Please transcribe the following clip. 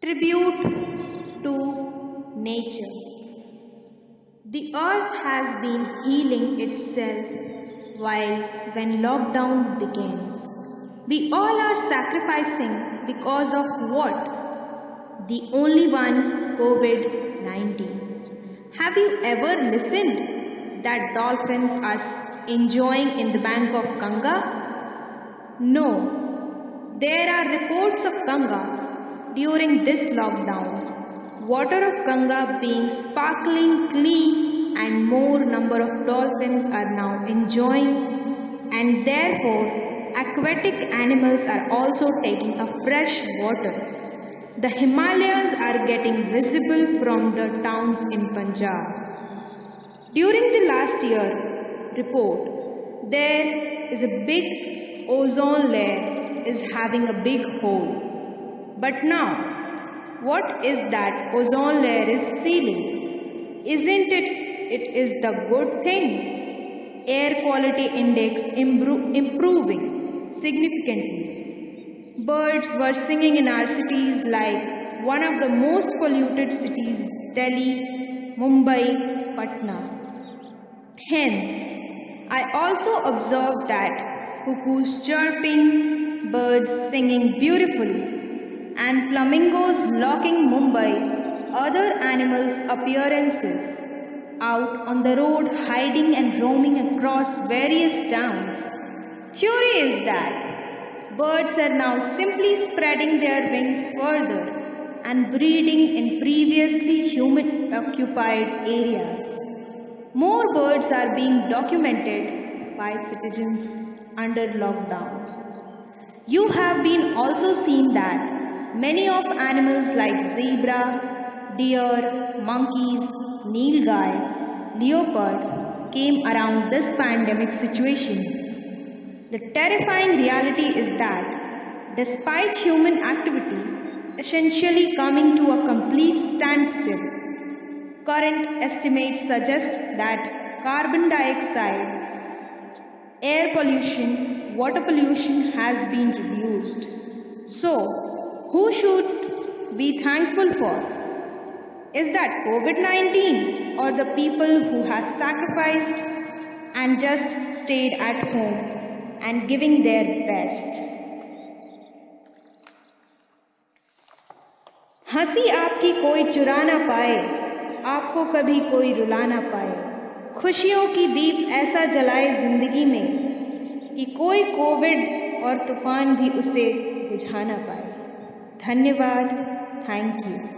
Tribute to nature. The earth has been healing itself while when lockdown begins. We all are sacrificing because of what? The only one, COVID 19. Have you ever listened that dolphins are enjoying in the bank of Ganga? No. There are reports of Ganga during this lockdown. Water of Ganga being sparkling clean and more number of dolphins are now enjoying and therefore aquatic animals are also taking a fresh water. The Himalayas are getting visible from the towns in Punjab. During the last year report, there is a big ozone layer is having a big hole. But now, what is that ozone layer is sealing? Isn't it is the good thing? Air quality index improving significantly. Birds were singing in our cities like one of the most polluted cities, Delhi, Mumbai, Patna. Hence, I also observed that cuckoos chirping, birds singing beautifully, and flamingos locking Mumbai, other animals' appearances out on the road hiding and roaming across various towns. Theory is that birds are now simply spreading their wings further and breeding in previously human occupied areas. More birds are being documented by citizens under lockdown. You have been also seen that many of animals like zebra, deer, monkeys, nilgai, leopard came around this pandemic situation. The terrifying reality is that despite human activity essentially coming to a complete standstill, current estimates suggest that carbon dioxide, air pollution, water pollution has been reduced. So, who should be thankful for? Is that COVID 19 or the people who have sacrificed and just stayed at home and giving their best? हंसी आपकी कोई चुरा ना पाए, आपको कभी कोई रुला ना पाए, खुशियों की दीप ऐसा जलाए जिंदगी में कि कोई कोविड और तूफान भी उसे बुझा ना पाए. धन्यवाद. Thank you.